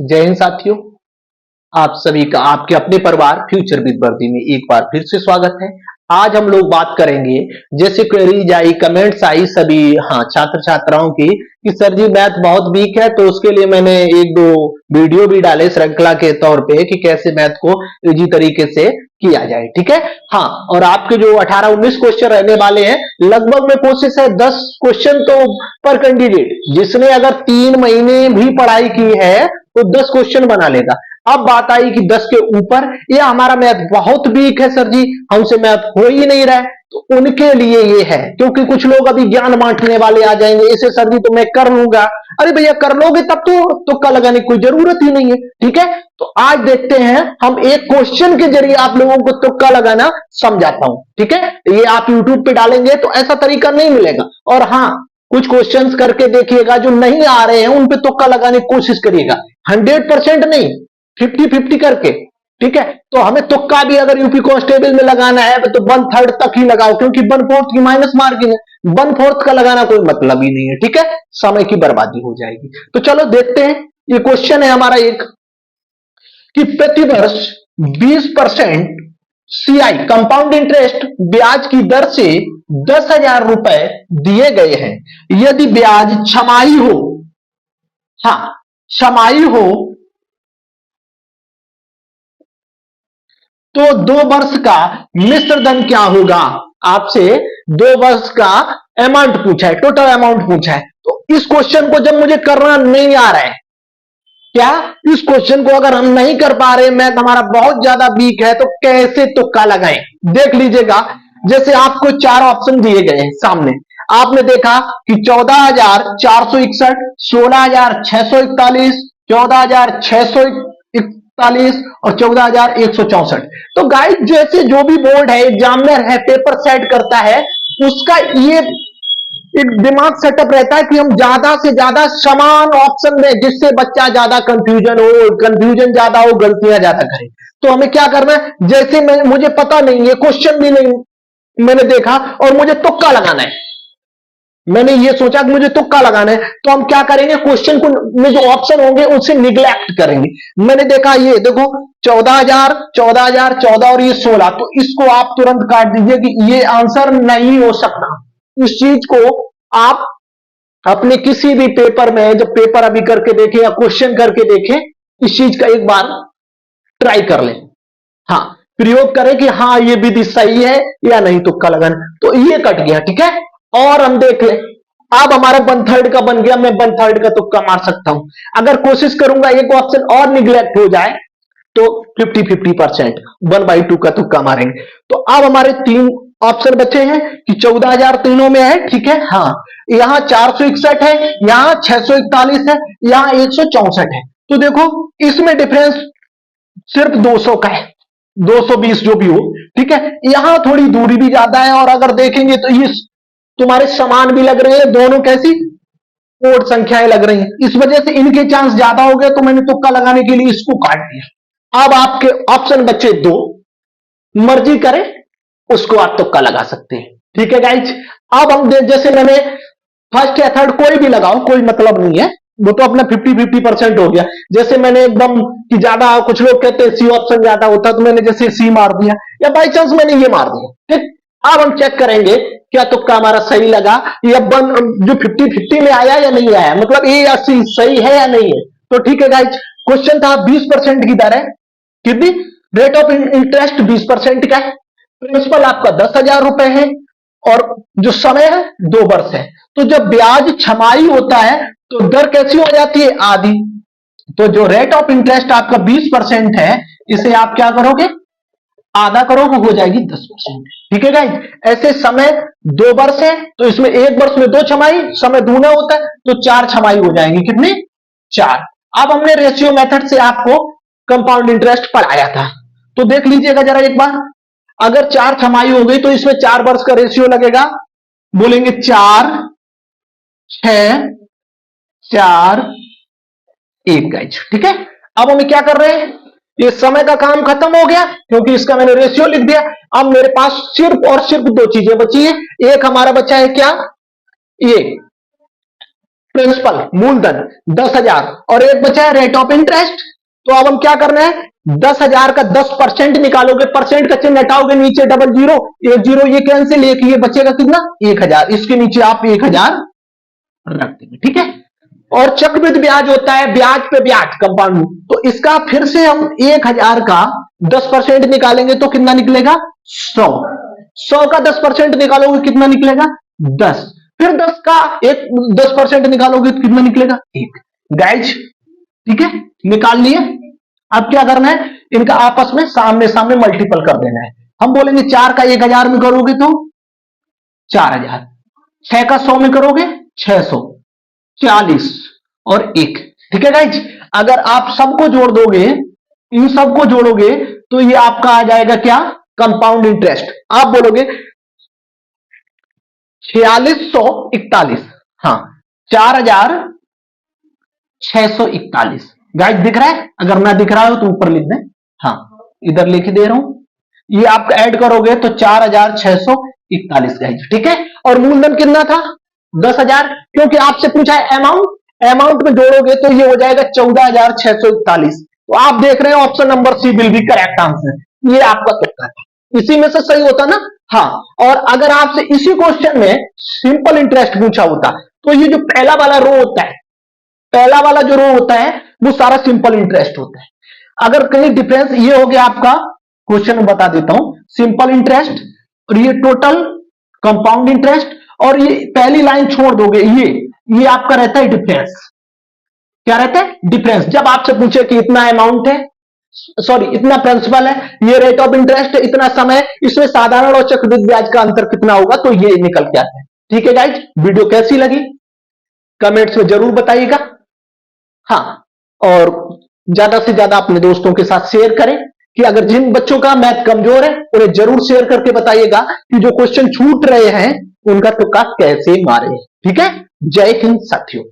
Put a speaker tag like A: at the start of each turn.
A: जय हिंद साथियों। आप सभी का आपके अपने परिवार फ्यूचर विद वर्दी में एक बार फिर से स्वागत है। आज हम लोग बात करेंगे, जैसे क्वेरीज आई, कमेंट्स आई सभी छात्र छात्राओं की कि सर जी मैथ बहुत वीक है, तो उसके लिए मैंने एक दो वीडियो भी डाले श्रृंखला के तौर पे कि कैसे मैथ को इजी तरीके से किया जाए। ठीक है, हाँ। और आपके जो 18-19 क्वेश्चन रहने वाले हैं, लगभग में कोशिश है 10 क्वेश्चन तो पर कैंडिडेट, जिसने अगर 3 महीने भी पढ़ाई की है तो 10 क्वेश्चन बना लेगा। अब बात आई कि 10 के ऊपर, या हमारा मैथ बहुत वीक है सर जी, हमसे मैथ हो ही नहीं रहा है, तो उनके लिए ये है। क्योंकि कुछ लोग अभी ज्ञान बांटने वाले आ जाएंगे, इसे सर जी तो मैं कर लूंगा। अरे भैया कर लोगे तब तो तुक्का लगाने की कोई जरूरत ही नहीं है। ठीक है, तो आज देखते हैं हम एक क्वेश्चन के जरिए आप लोगों को तुक्का लगाना समझाता हूं। ठीक है, ये आप यूट्यूब पे डालेंगे तो ऐसा तरीका नहीं मिलेगा। और हाँ, कुछ क्वेश्चंस करके देखिएगा, जो नहीं आ रहे हैं उन पे तुक्का लगाने की कोशिश करिएगा। 100% नहीं, 50-50 करके। ठीक है, तो हमें तुक्का भी अगर यूपी कांस्टेबल में लगाना है तो 1/3 तक ही लगाओ, क्योंकि 1/4 की माइनस मार्किंग है। 1/4 का लगाना कोई मतलब ही नहीं है। ठीक है, समय की बर्बादी हो जाएगी। तो चलो देखते हैं। ये क्वेश्चन है हमारा एक कि प्रतिवर्ष 20% सीआई कंपाउंड इंटरेस्ट ब्याज की दर से 10,000 रुपए दिए गए हैं। यदि ब्याज छमाही हो, हाँ छमाही हो, तो 2 वर्ष का मिश्र धन क्या होगा। आपसे 2 वर्ष का अमाउंट पूछा है, टोटल अमाउंट पूछा है। तो इस क्वेश्चन को जब मुझे करना नहीं आ रहा है, क्या इस क्वेश्चन को अगर हम नहीं कर पा रहे, मैथ हमारा बहुत ज्यादा वीक है, तो कैसे तुक्का लगाएं। देख लीजिएगा, जैसे आपको 4 ऑप्शन दिए गए हैं सामने। आपने देखा कि 14,461, 16,641, 14,641 और 14,164। तो गाइस, जैसे जो भी बोर्ड है, एग्जामिनर है, पेपर सेट करता है, उसका ये एक दिमाग सेटअप रहता है कि हम ज्यादा से ज्यादा समान ऑप्शन दें, जिससे बच्चा ज्यादा कंफ्यूजन ज्यादा हो, गलतियां ज्यादा करे। तो हमें क्या करना है, जैसे मुझे पता नहीं है, क्वेश्चन भी नहीं मैंने देखा और मुझे तुक्का लगाना है, मैंने ये सोचा कि मुझे तुक्का लगाना है, तो हम क्या करेंगे, क्वेश्चन को में जो ऑप्शन होंगे उसे निग्लेक्ट करेंगे। मैंने देखा, ये देखो 14,000, 14,000, 14 और ये 16, तो इसको आप तुरंत काट दीजिए कि ये आंसर नहीं हो सकता। इस चीज को आप अपने किसी भी पेपर में, जब पेपर अभी करके देखें या क्वेश्चन करके देखें, इस चीज का एक बार ट्राई कर लें। हाँ, प्रयोग करें कि हाँ ये विधि सही है या नहीं तुक्का लगाना। तो ये कट गया। ठीक है, और हम देख लें, अब हमारा 1/3 का बन गया, मैं 1/3 का तुक्का मार सकता हूं। अगर कोशिश करूंगा एक ऑप्शन और निग्लेक्ट हो जाए तो 50-50% 1/2 का तुक्का मारेंगे। तो अब हमारे 3 ऑप्शन बचे हैं कि 14,000 तीनों में है। ठीक है, हाँ, यहां 461 है, यहां 641 है, यहां 164 है। तो देखो, इसमें डिफरेंस सिर्फ 200 का है, 220 जो भी हो। ठीक है, यहां थोड़ी दूरी भी ज्यादा है, और अगर देखेंगे तो ये तुम्हारे समान भी लग रहे हैं, दोनों कैसी ओड संख्याएं लग रही हैं, इस वजह से इनके चांस ज्यादा हो गए, तो मैंने तुक्का लगाने के लिए इसको काट दिया। अब आपके ऑप्शन बचे 2, मर्जी करें उसको आप तुक्का लगा सकते हैं। ठीक है गाइज, अब हम जैसे मैंने फर्स्ट या थर्ड कोई भी लगाओ, कोई मतलब नहीं है, वो तो अपना 50-50% हो गया। जैसे मैंने एकदम कि ज्यादा, कुछ लोग कहते हैं सी ऑप्शन ज्यादा होता, तो मैंने जैसे सी मार दिया, या बाई चांस मैंने ये मार दिया। ठीक, अब हम चेक करेंगे क्या तुक्का हमारा सही लगा, या जो 50-50 में आया या नहीं आया, मतलब ए या सी सही है या नहीं है। तो ठीक है गाइज, क्वेश्चन था 20% की दर है, कितनी रेट ऑफ इंटरेस्ट 20% का है, प्रिंसिपल आपका 10,000 रुपए है, और जो समय है 2 वर्ष है। तो जब ब्याज छमाही होता है तो दर कैसी हो जाती है, आधी। तो जो रेट ऑफ इंटरेस्ट आपका 20% है, इसे आप क्या करोगे, आधा करोगे, हो जाएगी 10%। ठीक है गाइस, ऐसे समय 2 वर्ष है, तो इसमें 1 वर्ष में 2 छमाही, समय दूना होता है, तो 4 छमाही हो जाएंगी, कितनी, 4। अब हमने रेशियो मेथड से आपको कंपाउंड इंटरेस्ट पढ़ाया था, तो देख लीजिएगा जरा एक बार। अगर 4 छमाही हो गई तो इसमें 4 वर्ष का रेशियो लगेगा, बोलेंगे 4, 6, 4, 1 गाइज। ठीक है, अब हम क्या कर रहे हैं, ये समय का काम खत्म हो गया, क्योंकि इसका मैंने रेशियो लिख दिया। अब मेरे पास सिर्फ और सिर्फ 2 चीजें बची है। एक हमारा बचा है क्या, ये प्रिंसिपल मूलधन 10,000 और एक बचा है रेट ऑफ इंटरेस्ट। तो अब हम क्या करना है, 10,000 का 10% निकालोगे, परसेंट का चिन्ह हटाओगे, नीचे डबल जीरो, एक जीरो ये कैंसिल, एक ये बचेगा कितना 1,000, इसके नीचे आप 1,000 रख देंगे, ठीक है। और चक्रवृद्धि ब्याज होता है ब्याज पे ब्याज कंपाउंड, तो इसका फिर से हम 1,000 का 10% निकालेंगे तो कितना निकलेगा 100 का 10% निकालोगे कितना निकलेगा 10, फिर 10 का एक 10% निकालोगे तो कितना निकलेगा 1। गाइज ठीक है, निकाल लिए। अब क्या करना है, इनका आपस में सामने सामने मल्टीपल कर देना है। हम बोलेंगे 4 का 1,000 में करोगे तो 4,000, 6 का 100 में करोगे 600, 40 और 1, ठीक है गाइज। अगर आप सबको जोड़ दोगे, इन सबको जोड़ोगे तो ये आपका आ जाएगा क्या, कंपाउंड इंटरेस्ट। आप बोलोगे 4641, हाँ 4,641। गाइज दिख रहा है, अगर ना दिख रहा हो तो ऊपर लिख दें, हाँ इधर लिख दे रहा हूं। ये आप ऐड करोगे तो 4,641 गाइज, ठीक है। और मूलधन कितना था 10,000, क्योंकि आपसे पूछा है अमाउंट में जोड़ोगे तो ये हो जाएगा 14,641। तो आप देख रहे हैं option number C will be correct answer, ये आपका तुक्का था, इसी में से सही होता ना। हाँ, और अगर आपसे इसी क्वेश्चन में सिंपल इंटरेस्ट पूछा होता तो ये जो पहला वाला रो होता है, पहला वाला जो रो होता है वो सारा सिंपल इंटरेस्ट होता है। अगर कहीं डिफरेंस ये हो गया, आपका क्वेश्चन में बता देता हूं, सिंपल इंटरेस्ट और ये टोटल कंपाउंड इंटरेस्ट, और ये पहली लाइन छोड़ दोगे, ये आपका रहता है डिफरेंस। क्या रहता है डिफरेंस। जब आपसे पूछे कि इतना अमाउंट है, सॉरी इतना प्रिंसिपल है, ये रेट ऑफ इंटरेस्ट है, इतना समय, इसमें साधारण और चक्रवृद्धि ब्याज का अंतर कितना होगा, तो ये निकल के आता है। ठीक है गाइज, वीडियो कैसी लगी कमेंट्स में जरूर बताइएगा। हाँ, और ज्यादा से ज्यादा अपने दोस्तों के साथ शेयर करें, कि अगर जिन बच्चों का मैथ कमजोर है उन्हें जरूर शेयर करके बताइएगा कि जो क्वेश्चन छूट रहे हैं उनका तुक्का कैसे मारे। ठीक है, जय हिंद साथियों।